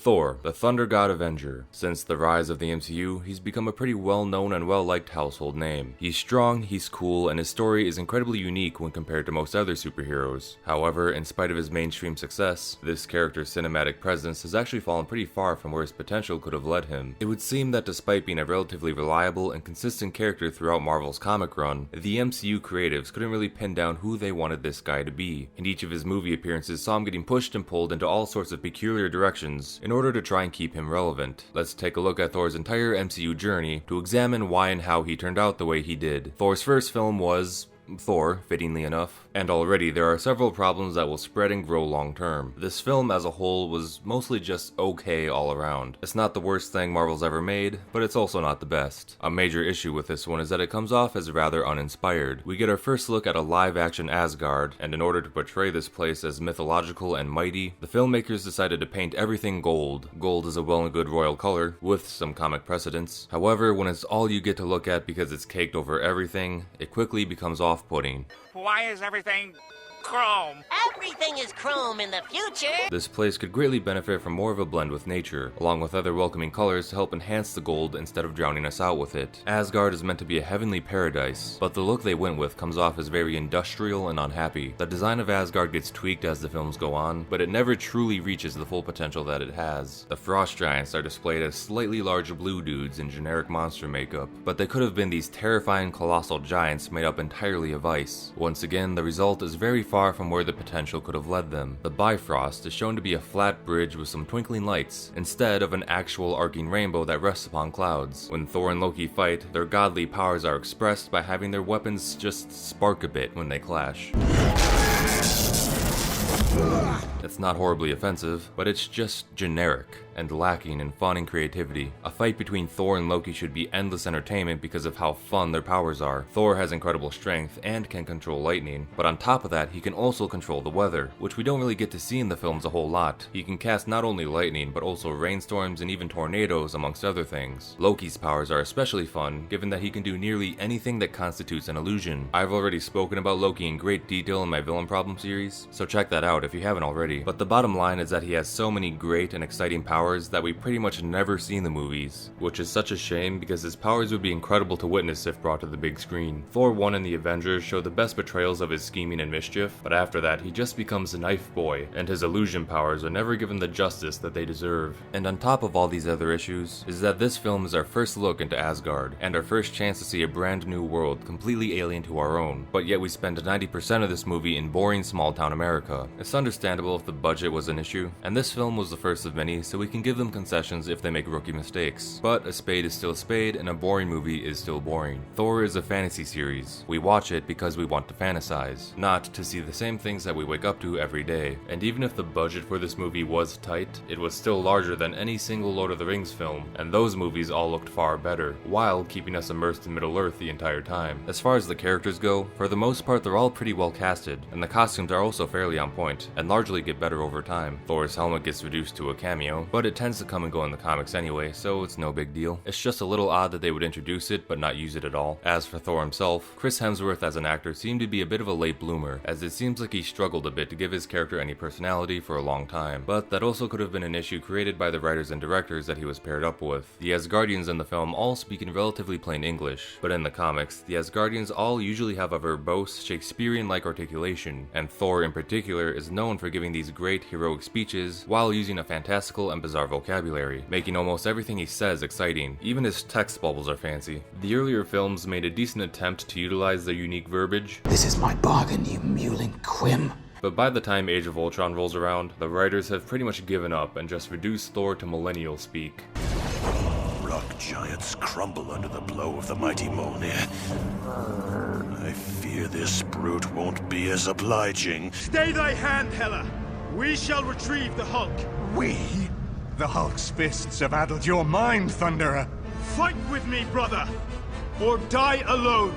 Thor, the Thunder God Avenger. Since the rise of the MCU, he's become a pretty well-known and well-liked household name. He's strong, he's cool, and his story is incredibly unique when compared to most other superheroes. However, in spite of his mainstream success, this character's cinematic presence has actually fallen pretty far from where his potential could have led him. It would seem that despite being a relatively reliable and consistent character throughout Marvel's comic run, the MCU creatives couldn't really pin down who they wanted this guy to be, and each of his movie appearances saw him getting pushed and pulled into all sorts of peculiar directions in order to try and keep him relevant. Let's take a look at Thor's entire MCU journey to examine why and how he turned out the way he did. Thor's first film was Thor, fittingly enough, and already there are several problems that will spread and grow long term. This film as a whole was mostly just okay all around. It's not the worst thing Marvel's ever made, but it's also not the best. A major issue with this one is that it comes off as rather uninspired. We get our first look at a live-action Asgard, and in order to portray this place as mythological and mighty, the filmmakers decided to paint everything gold. Gold is a well and good royal color, with some comic precedents. However, when it's all you get to look at because it's caked over everything, it quickly becomes off-putting. Why is everything chrome? Everything is chrome in the future! This place could greatly benefit from more of a blend with nature, along with other welcoming colors to help enhance the gold instead of drowning us out with it. Asgard is meant to be a heavenly paradise, but the look they went with comes off as very industrial and unhappy. The design of Asgard gets tweaked as the films go on, but it never truly reaches the full potential that it has. The frost giants are displayed as slightly larger blue dudes in generic monster makeup, but they could have been these terrifying colossal giants made up entirely of ice. Once again, the result is very far from where the potential could have led them. The Bifrost is shown to be a flat bridge with some twinkling lights, instead of an actual arcing rainbow that rests upon clouds. When Thor and Loki fight, their godly powers are expressed by having their weapons just spark a bit when they clash. It's not horribly offensive, but it's just generic and lacking in fun and creativity. A fight between Thor and Loki should be endless entertainment because of how fun their powers are. Thor has incredible strength and can control lightning, but on top of that, he can also control the weather, which we don't really get to see in the films a whole lot. He can cast not only lightning, but also rainstorms and even tornadoes, amongst other things. Loki's powers are especially fun, given that he can do nearly anything that constitutes an illusion. I've already spoken about Loki in great detail in my Villain Problem series, so check that out if you haven't already. But the bottom line is that he has so many great and exciting powers that we pretty much never see in the movies, which is such a shame because his powers would be incredible to witness if brought to the big screen. Thor 1 and the Avengers show the best betrayals of his scheming and mischief, but after that he just becomes a knife boy, and his illusion powers are never given the justice that they deserve. And on top of all these other issues, is that this film is our first look into Asgard, and our first chance to see a brand new world completely alien to our own, but yet we spend 90% of this movie in boring small town America. It's understandable if the budget was an issue, and this film was the first of many, so we can give them concessions if they make rookie mistakes. But a spade is still a spade, and a boring movie is still boring. Thor is a fantasy series. We watch it because we want to fantasize, not to see the same things that we wake up to every day. And even if the budget for this movie was tight, it was still larger than any single Lord of the Rings film, and those movies all looked far better, while keeping us immersed in Middle-earth the entire time. As far as the characters go, for the most part they're all pretty well casted, and the costumes are also fairly on point, and largely get better over time. Thor's helmet gets reduced to a cameo, but it tends to come and go in the comics anyway, so it's no big deal. It's just a little odd that they would introduce it but not use it at all. As for Thor himself, Chris Hemsworth as an actor seemed to be a bit of a late bloomer, as it seems like he struggled a bit to give his character any personality for a long time, but that also could have been an issue created by the writers and directors that he was paired up with. The Asgardians in the film all speak in relatively plain English, but in the comics, the Asgardians all usually have a verbose, Shakespearean-like articulation, and Thor in particular is known for giving these great heroic speeches while using a fantastical and bizarre vocabulary, making almost everything he says exciting. Even his text bubbles are fancy. The earlier films made a decent attempt to utilize their unique verbiage. This is my bargain, you mewling quim. But by the time Age of Ultron rolls around, the writers have pretty much given up and just reduced Thor to millennial speak. Rock giants crumble under the blow of the mighty Mjolnir. I fear this brute won't be as obliging. Stay thy hand, Hela! We shall retrieve the Hulk! We? The Hulk's fists have addled your mind, Thunderer! Fight with me, brother! Or die alone!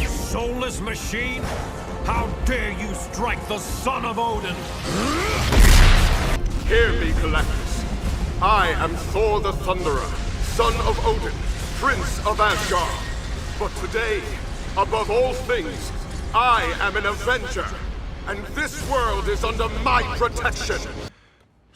Soulless machine! How dare you strike the son of Odin! Hear me, Galactus. I am Thor the Thunderer, son of Odin, prince of Asgard. But today, above all things, I am an Avenger, and this world is under my protection.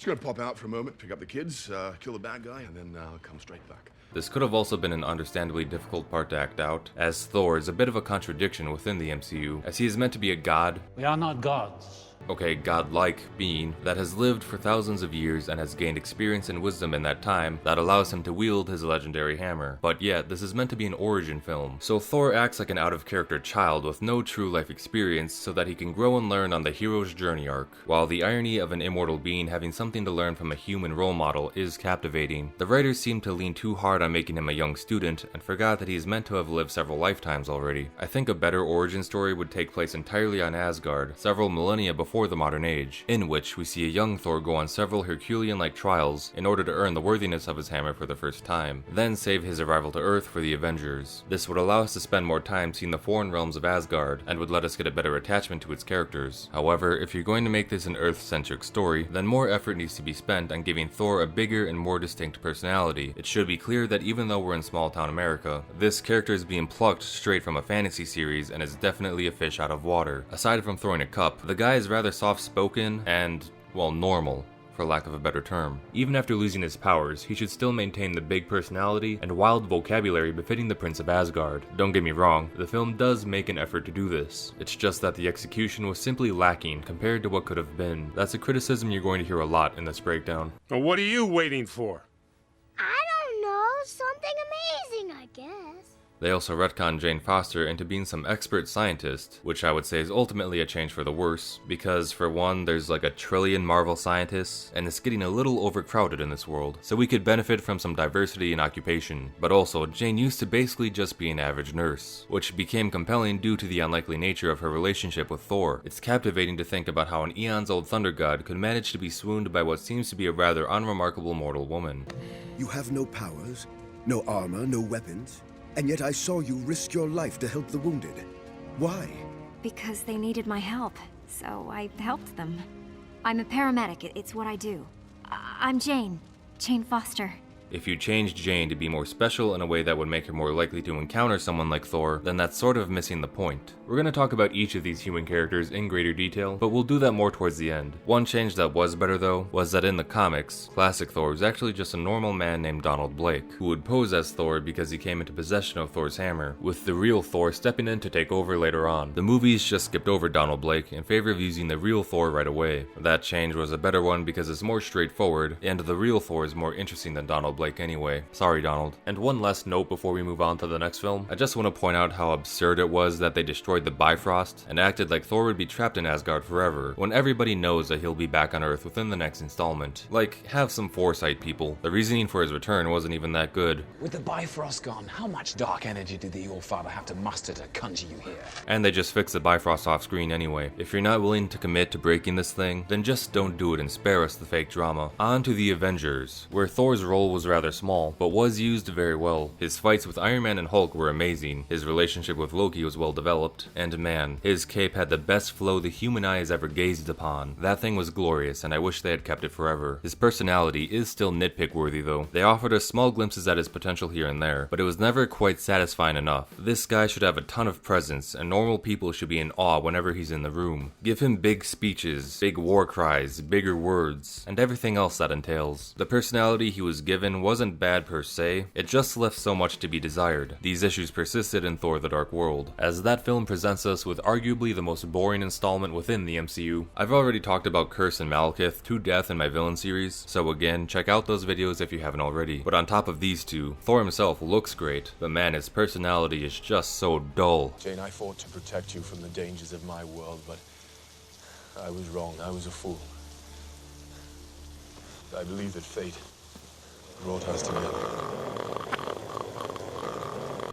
Just gonna pop out for a moment, pick up the kids, kill the bad guy, and then come straight back. This could have also been an understandably difficult part to act out, as Thor is a bit of a contradiction within the MCU, as he is meant to be a god. We are not gods. Okay, godlike being that has lived for thousands of years and has gained experience and wisdom in that time that allows him to wield his legendary hammer. But yet, this is meant to be an origin film, so Thor acts like an out-of-character child with no true life experience so that he can grow and learn on the hero's journey arc. While the irony of an immortal being having something to learn from a human role model is captivating, the writers seem to lean too hard on making him a young student and forgot that he is meant to have lived several lifetimes already. I think a better origin story would take place entirely on Asgard, several millennia before the modern age, in which we see a young Thor go on several Herculean-like trials in order to earn the worthiness of his hammer for the first time, then save his arrival to Earth for the Avengers. This would allow us to spend more time seeing the foreign realms of Asgard, and would let us get a better attachment to its characters. However, if you're going to make this an Earth-centric story, then more effort needs to be spent on giving Thor a bigger and more distinct personality. It should be clear that even though we're in small-town America, this character is being plucked straight from a fantasy series and is definitely a fish out of water. Aside from throwing a cup, the guy is rather soft-spoken and, well, normal, for lack of a better term. Even after losing his powers, he should still maintain the big personality and wild vocabulary befitting the Prince of Asgard. Don't get me wrong, the film does make an effort to do this. It's just that the execution was simply lacking compared to what could have been. That's a criticism you're going to hear a lot in this breakdown. Well, what are you waiting for? I don't know, something amazing, I guess. They also retconned Jane Foster into being some expert scientist, which I would say is ultimately a change for the worse, because for one, there's like 1 trillion Marvel scientists, and it's getting a little overcrowded in this world, so we could benefit from some diversity in occupation. But also, Jane used to basically just be an average nurse, which became compelling due to the unlikely nature of her relationship with Thor. It's captivating to think about how an eons-old thunder god could manage to be swooned by what seems to be a rather unremarkable mortal woman. You have no powers, no armor, no weapons. And yet I saw you risk your life to help the wounded. Why? Because they needed my help, so I helped them. I'm a paramedic, it's what I do. I'm Jane Foster. If you changed Jane to be more special in a way that would make her more likely to encounter someone like Thor, then that's sort of missing the point. We're going to talk about each of these human characters in greater detail, but we'll do that more towards the end. One change that was better though, was that in the comics, classic Thor was actually just a normal man named Donald Blake, who would pose as Thor because he came into possession of Thor's hammer, with the real Thor stepping in to take over later on. The movies just skipped over Donald Blake in favor of using the real Thor right away. That change was a better one because it's more straightforward, and the real Thor is more interesting than Donald Blake anyway. Sorry, Donald. And one last note before we move on to the next film. I just want to point out how absurd it was that they destroyed the Bifrost and acted like Thor would be trapped in Asgard forever, when everybody knows that he'll be back on Earth within the next installment. Like, have some foresight, people. The reasoning for his return wasn't even that good. With the Bifrost gone, how much dark energy did the All-Father have to muster to conjure you here? And they just fixed the Bifrost off screen anyway. If you're not willing to commit to breaking this thing, then just don't do it and spare us the fake drama. On to the Avengers, where Thor's role was rather small, but was used very well. His fights with Iron Man and Hulk were amazing, his relationship with Loki was well developed, and man, his cape had the best flow the human eye has ever gazed upon. That thing was glorious, and I wish they had kept it forever. His personality is still nitpick worthy though. They offered us small glimpses at his potential here and there, but it was never quite satisfying enough. This guy should have a ton of presence, and normal people should be in awe whenever he's in the room. Give him big speeches, big war cries, bigger words, and everything else that entails. The personality he was given wasn't bad per se, it just left so much to be desired. These issues persisted in Thor: The Dark World, as that film presents us with arguably the most boring installment within the MCU. I've already talked about Curse and Malekith to death in my villain series, so again, check out those videos if you haven't already. But on top of these two, Thor himself looks great, but man, his personality is just so dull. Jane, I fought to protect you from the dangers of my world, but I was wrong. I was a fool. I believe that fate brought us together.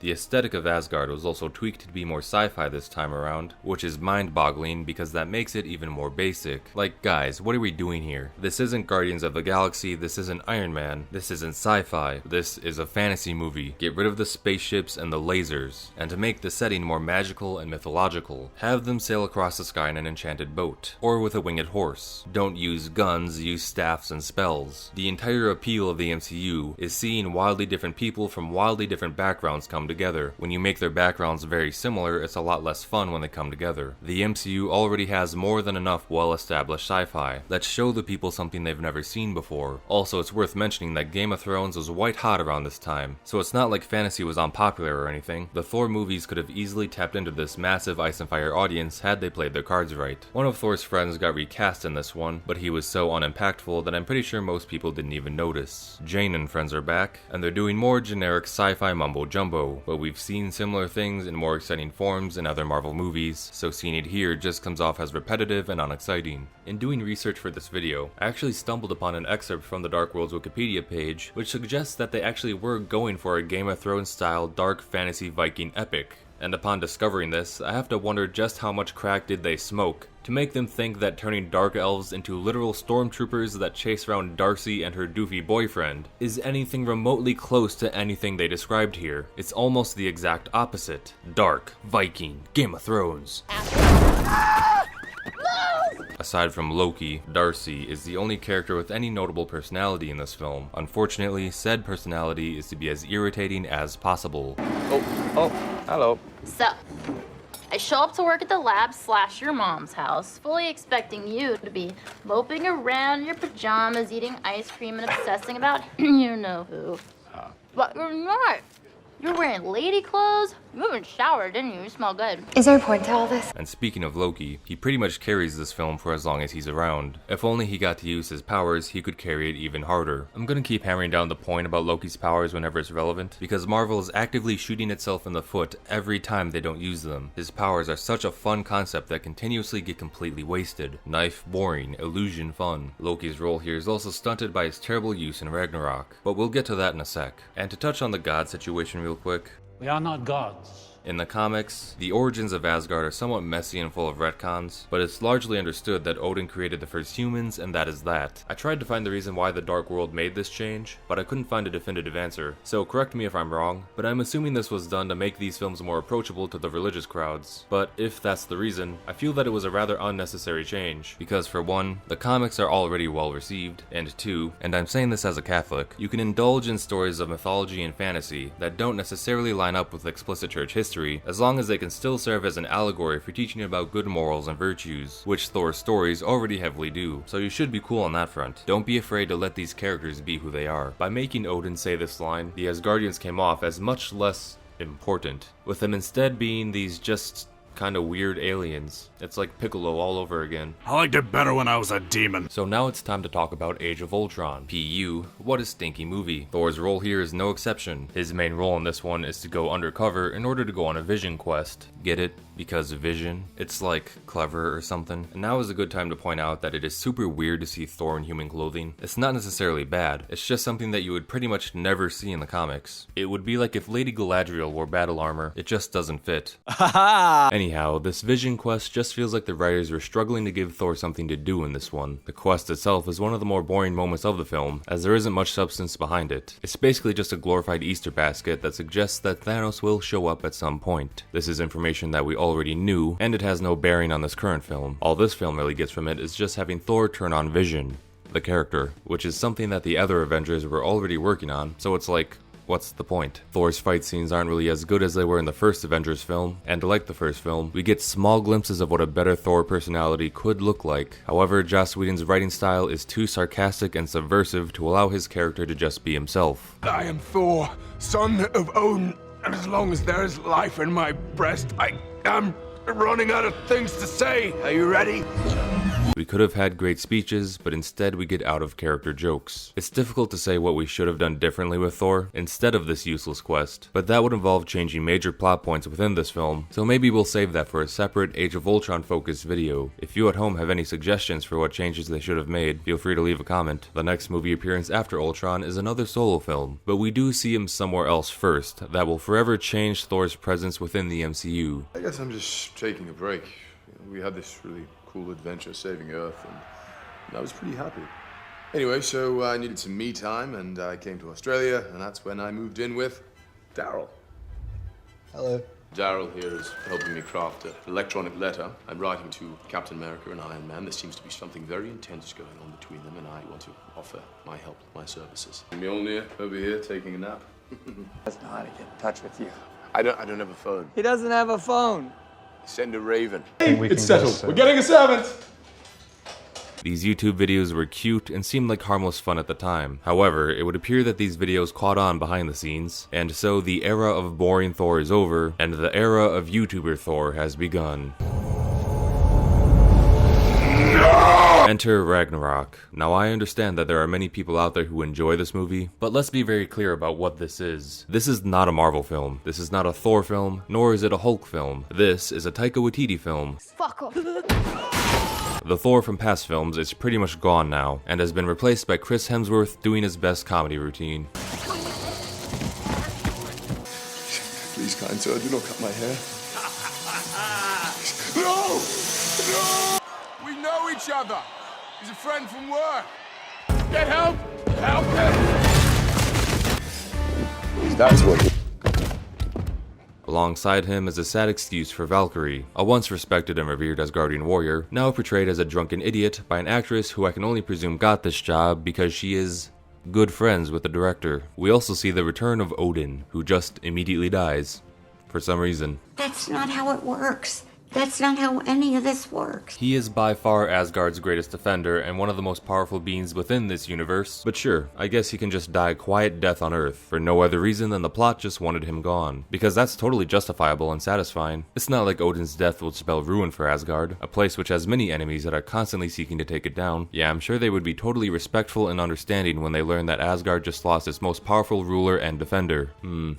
The aesthetic of Asgard was also tweaked to be more sci-fi this time around, which is mind-boggling because that makes it even more basic. Like, guys, what are we doing here? This isn't Guardians of the Galaxy, this isn't Iron Man, this isn't sci-fi, this is a fantasy movie. Get rid of the spaceships and the lasers, and to make the setting more magical and mythological, have them sail across the sky in an enchanted boat, or with a winged horse. Don't use guns, use staffs and spells. The entire appeal of the MCU is seeing wildly different people from wildly different backgrounds come together. When you make their backgrounds very similar, it's a lot less fun when they come together. The MCU already has more than enough well-established sci-fi. Let's show the people something they've never seen before. Also, it's worth mentioning that Game of Thrones was white hot around this time, so it's not like fantasy was unpopular or anything. The Thor movies could have easily tapped into this massive Ice and Fire audience had they played their cards right. One of Thor's friends got recast in this one, but he was so unimpactful that I'm pretty sure most people didn't even notice. Jane and friends are back, and they're doing more generic sci-fi mumbo-jumbo, but we've seen similar things in more exciting forms in other Marvel movies, so seeing it here just comes off as repetitive and unexciting. In doing research for this video, I actually stumbled upon an excerpt from the Dark World's Wikipedia page, which suggests that they actually were going for a Game of Thrones style dark fantasy Viking epic. And upon discovering this, I have to wonder just how much crack did they smoke to make them think that turning dark elves into literal stormtroopers that chase around Darcy and her doofy boyfriend is anything remotely close to anything they described here. It's almost the exact opposite. Dark, Viking, Game of Thrones. Aside from Loki, Darcy is the only character with any notable personality in this film. Unfortunately, said personality is to be as irritating as possible. Oh, hello. So, I show up to work at the lab / your mom's house, fully expecting you to be moping around in your pajamas, eating ice cream, and obsessing about you know who. But you're not. You're wearing lady clothes. You haven't showered, didn't you? You smell good. Is there a point to all this? And speaking of Loki, he pretty much carries this film for as long as he's around. If only he got to use his powers, he could carry it even harder. I'm gonna keep hammering down the point about Loki's powers whenever it's relevant, because Marvel is actively shooting itself in the foot every time they don't use them. His powers are such a fun concept that continuously get completely wasted. Knife, boring. Illusion, fun. Loki's role here is also stunted by his terrible use in Ragnarok, but we'll get to that in a sec. And to touch on the god situation real quick, we are not gods. In the comics, the origins of Asgard are somewhat messy and full of retcons, but it's largely understood that Odin created the first humans, and that is that. I tried to find the reason why the Dark World made this change, but I couldn't find a definitive answer, so correct me if I'm wrong, but I'm assuming this was done to make these films more approachable to the religious crowds. But if that's the reason, I feel that it was a rather unnecessary change, because for one, the comics are already well received, and two, and I'm saying this as a Catholic, you can indulge in stories of mythology and fantasy that don't necessarily line up with explicit church history, as long as they can still serve as an allegory for teaching about good morals and virtues, which Thor's stories already heavily do, so you should be cool on that front. Don't be afraid to let these characters be who they are. By making Odin say this line, the Asgardians came off as much less important, with them instead being these just kind of weird aliens. It's like Piccolo all over again. I liked it better when I was a demon. So now it's time to talk about Age of Ultron. PU, what a stinky movie. Thor's role here is no exception. His main role in this one is to go undercover in order to go on a vision quest. Get it? Because vision? It's like clever or something. And now is a good time to point out that it is super weird to see Thor in human clothing. It's not necessarily bad, it's just something that you would pretty much never see in the comics. It would be like if Lady Galadriel wore battle armor, it just doesn't fit. Anyhow, this vision quest just feels like the writers were struggling to give Thor something to do in this one. The quest itself is one of the more boring moments of the film, as there isn't much substance behind it. It's basically just a glorified Easter basket that suggests that Thanos will show up at some point. This is information that we already knew, and it has no bearing on this current film. All this film really gets from it is just having Thor turn on Vision, the character, which is something that the other Avengers were already working on, so it's like, what's the point? Thor's fight scenes aren't really as good as they were in the first Avengers film, and like the first film, we get small glimpses of what a better Thor personality could look like. However, Joss Whedon's writing style is too sarcastic and subversive to allow his character to just be himself. I am Thor, son of Odin, and as long as there is life in my breast, I am running out of things to say. Are you ready? We could have had great speeches, but instead we get out of character jokes. It's difficult to say what we should have done differently with Thor instead of this useless quest, but that would involve changing major plot points within this film, so maybe we'll save that for a separate Age of Ultron focused video. If you at home have any suggestions for what changes they should have made, feel free to leave a comment. The next movie appearance after Ultron is another solo film, but we do see him somewhere else first that will forever change Thor's presence within the MCU. I guess I'm just taking a break. We had this really cool adventure saving Earth, and I was pretty happy. Anyway, so I needed some me time, and I came to Australia, and that's when I moved in with Daryl. Hello. Daryl here is helping me craft an electronic letter. I'm writing to Captain America and Iron Man. There seems to be something very intense going on between them, and I want to offer my help, my services. Mjolnir over here taking a nap. Doesn't know how to get in touch with you. I don't have a phone. He doesn't have a phone. Send a raven. It's settled. We're getting a servant. These YouTube videos were cute and seemed like harmless fun at the time. However, it would appear that these videos caught on behind the scenes, and so the era of boring Thor is over, and the era of YouTuber Thor has begun. Enter Ragnarok. Now I understand that there are many people out there who enjoy this movie, but let's be very clear about what this is. This is not a Marvel film, this is not a Thor film, nor is it a Hulk film. This is a Taika Waititi film. Fuck off. The Thor from past films is pretty much gone now, and has been replaced by Chris Hemsworth doing his best comedy routine. Please, kind sir, do not cut my hair. No! No! We know each other. He's a friend from work. Get help! Help him! That's what. Alongside him is a sad excuse for Valkyrie, a once respected and revered Asgardian warrior, now portrayed as a drunken idiot by an actress who I can only presume got this job because she is good friends with the director. We also see the return of Odin, who just immediately dies, for some reason. That's not how it works. That's not how any of this works. He is by far Asgard's greatest defender and one of the most powerful beings within this universe, but sure, I guess he can just die a quiet death on Earth for no other reason than the plot just wanted him gone, because that's totally justifiable and satisfying. It's not like Odin's death will spell ruin for Asgard, a place which has many enemies that are constantly seeking to take it down. Yeah, I'm sure they would be totally respectful and understanding when they learn that Asgard just lost its most powerful ruler and defender.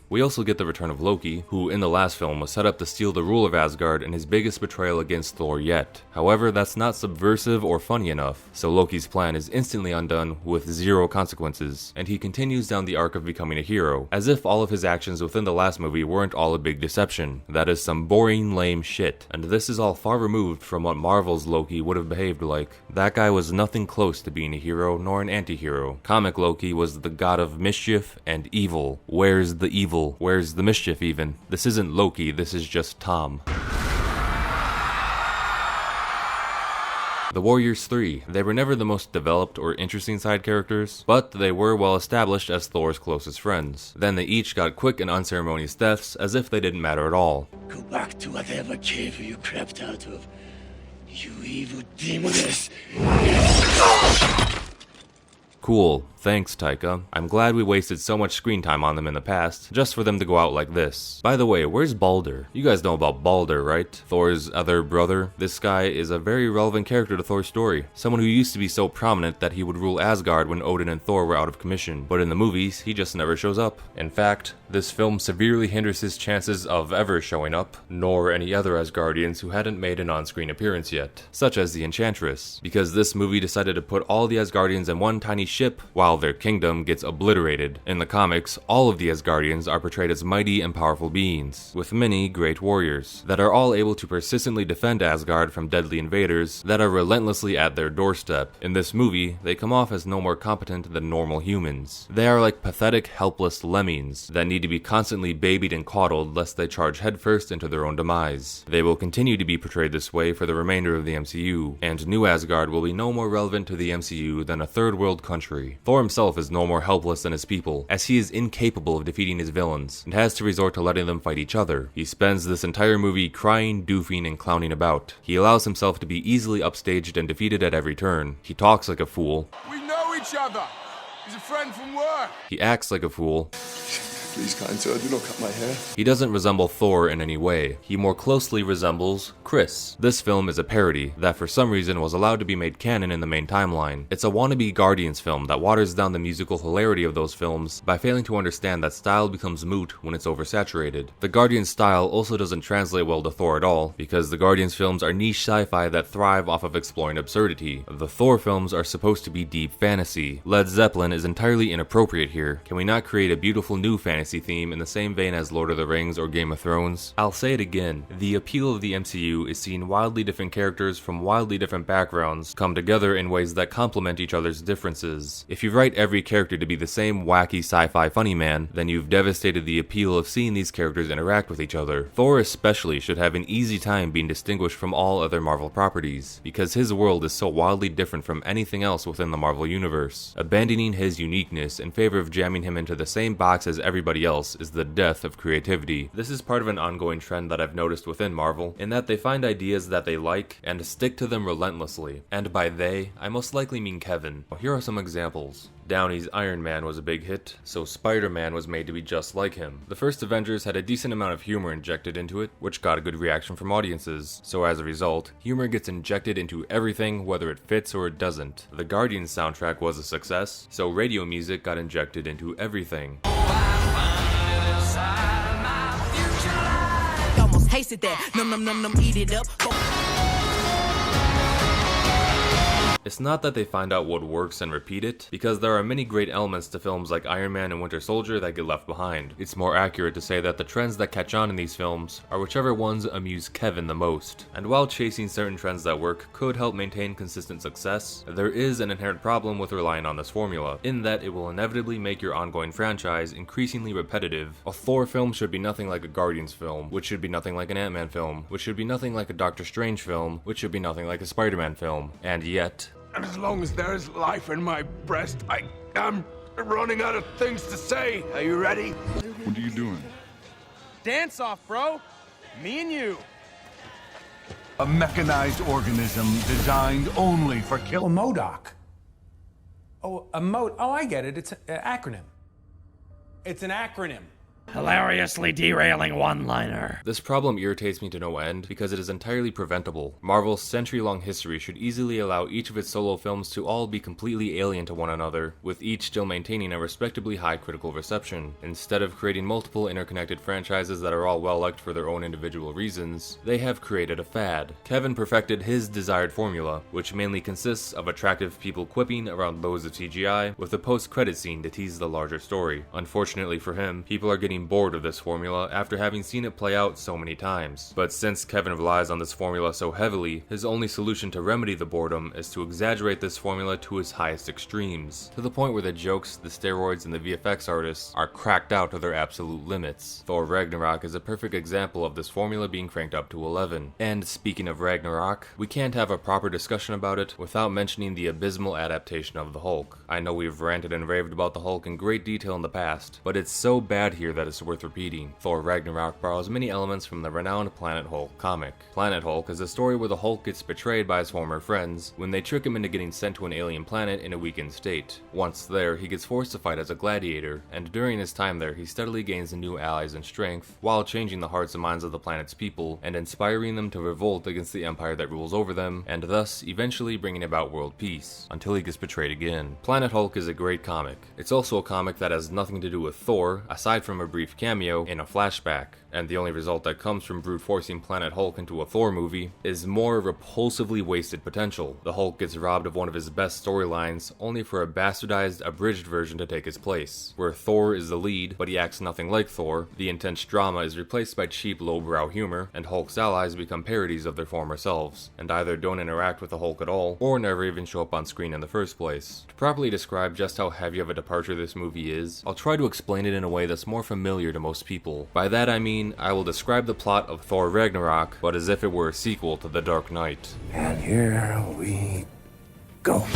We also get the return of Loki, who in the last film was set up to steal the rule of Asgard and his biggest betrayal against Thor yet. However, that's not subversive or funny enough, so Loki's plan is instantly undone with zero consequences, and he continues down the arc of becoming a hero, as if all of his actions within the last movie weren't all a big deception. That is some boring, lame shit, and this is all far removed from what Marvel's Loki would have behaved like. That guy was nothing close to being a hero nor an anti-hero. Comic Loki was the god of mischief and evil. Where's the evil? Where's the mischief even? This isn't Loki, this is just Tom. The Warriors 3. They were never the most developed or interesting side characters, but they were well established as Thor's closest friends. Then they each got quick and unceremonious deaths as if they didn't matter at all. Go back to whatever cave you crept out of. You evil demoness. Cool. Thanks, Taika. I'm glad we wasted so much screen time on them in the past, just for them to go out like this. By the way, where's Balder? You guys know about Balder, right? Thor's other brother? This guy is a very relevant character to Thor's story. Someone who used to be so prominent that he would rule Asgard when Odin and Thor were out of commission. But in the movies, he just never shows up. In fact, this film severely hinders his chances of ever showing up, nor any other Asgardians who hadn't made an on-screen appearance yet, such as the Enchantress, because this movie decided to put all the Asgardians in one tiny ship, while their kingdom gets obliterated. In the comics, all of the Asgardians are portrayed as mighty and powerful beings, with many great warriors, that are all able to persistently defend Asgard from deadly invaders that are relentlessly at their doorstep. In this movie, they come off as no more competent than normal humans. They are like pathetic, helpless lemmings that need to be constantly babied and coddled lest they charge headfirst into their own demise. They will continue to be portrayed this way for the remainder of the MCU, and New Asgard will be no more relevant to the MCU than a third world country. Thor himself is no more helpless than his people, as he is incapable of defeating his villains, and has to resort to letting them fight each other. He spends this entire movie crying, doofing, and clowning about. He allows himself to be easily upstaged and defeated at every turn. He talks like a fool. We know each other. He's a friend from work. He acts like a fool. Please, kind sir, do not cut my hair. He doesn't resemble Thor in any way. He more closely resembles Chris. This film is a parody that for some reason was allowed to be made canon in the main timeline. It's a wannabe Guardians film that waters down the musical hilarity of those films by failing to understand that style becomes moot when it's oversaturated. The Guardians style also doesn't translate well to Thor at all, because the Guardians films are niche sci-fi that thrive off of exploring absurdity. The Thor films are supposed to be deep fantasy. Led Zeppelin is entirely inappropriate here. Can we not create a beautiful new fantasy theme in the same vein as Lord of the Rings or Game of Thrones? I'll say it again, the appeal of the MCU is seeing wildly different characters from wildly different backgrounds come together in ways that complement each other's differences. If you write every character to be the same wacky sci-fi funny man, then you've devastated the appeal of seeing these characters interact with each other. Thor especially should have an easy time being distinguished from all other Marvel properties, because his world is so wildly different from anything else within the Marvel universe. Abandoning his uniqueness in favor of jamming him into the same box as everybody everybody else is the death of creativity. This is part of an ongoing trend that I've noticed within Marvel, in that they find ideas that they like and stick to them relentlessly. And by they, I most likely mean Kevin. Here are some examples. Downey's Iron Man was a big hit, so Spider-Man was made to be just like him. The first Avengers had a decent amount of humor injected into it, which got a good reaction from audiences. So as a result, humor gets injected into everything, whether it fits or it doesn't. The Guardians soundtrack was a success, so radio music got injected into everything. Almost tasted that. Num, eat it up. It's not that they find out what works and repeat it, because there are many great elements to films like Iron Man and Winter Soldier that get left behind. It's more accurate to say that the trends that catch on in these films are whichever ones amuse Kevin the most. And while chasing certain trends that work could help maintain consistent success, there is an inherent problem with relying on this formula, in that it will inevitably make your ongoing franchise increasingly repetitive. A Thor film should be nothing like a Guardians film, which should be nothing like an Ant-Man film, which should be nothing like a Doctor Strange film, which should be nothing like a Spider-Man film. And yet, and as long as there is life in my breast, I am running out of things to say. Are you ready? What are you doing? Dance off, bro. Me and you. A mechanized organism designed only for kill. Oh, MODOK. Oh, oh, I get it. It's an acronym. It's an acronym. Hilariously derailing one-liner. This problem irritates me to no end because it is entirely preventable. Marvel's century-long history should easily allow each of its solo films to all be completely alien to one another, with each still maintaining a respectably high critical reception. Instead of creating multiple interconnected franchises that are all well-liked for their own individual reasons, they have created a fad. Kevin perfected his desired formula, which mainly consists of attractive people quipping around loads of CGI, with a post-credit scene to tease the larger story. Unfortunately for him, people are getting bored of this formula after having seen it play out so many times. But since Kevin relies on this formula so heavily, his only solution to remedy the boredom is to exaggerate this formula to its highest extremes, to the point where the jokes, the steroids, and the VFX artists are cracked out to their absolute limits. Thor Ragnarok is a perfect example of this formula being cranked up to 11. And speaking of Ragnarok, we can't have a proper discussion about it without mentioning the abysmal adaptation of the Hulk. I know we've ranted and raved about the Hulk in great detail in the past, but it's so bad here that it's worth repeating. Thor Ragnarok borrows many elements from the renowned Planet Hulk comic. Planet Hulk is a story where the Hulk gets betrayed by his former friends when they trick him into getting sent to an alien planet in a weakened state. Once there, he gets forced to fight as a gladiator, and during his time there, he steadily gains new allies and strength, while changing the hearts and minds of the planet's people, and inspiring them to revolt against the empire that rules over them, and thus eventually bringing about world peace, until he gets betrayed again. Planet Hulk is a great comic. It's also a comic that has nothing to do with Thor, aside from a brief cameo in a flashback, and the only result that comes from brute forcing Planet Hulk into a Thor movie is more repulsively wasted potential. The Hulk gets robbed of one of his best storylines only for a bastardized, abridged version to take his place. Where Thor is the lead, but he acts nothing like Thor, the intense drama is replaced by cheap lowbrow humor, and Hulk's allies become parodies of their former selves, and either don't interact with the Hulk at all, or never even show up on screen in the first place. To properly describe just how heavy of a departure this movie is, I'll try to explain it in a way that's more familiar to most people. By that I mean, I will describe the plot of Thor Ragnarok, but as if it were a sequel to The Dark Knight. And here we go.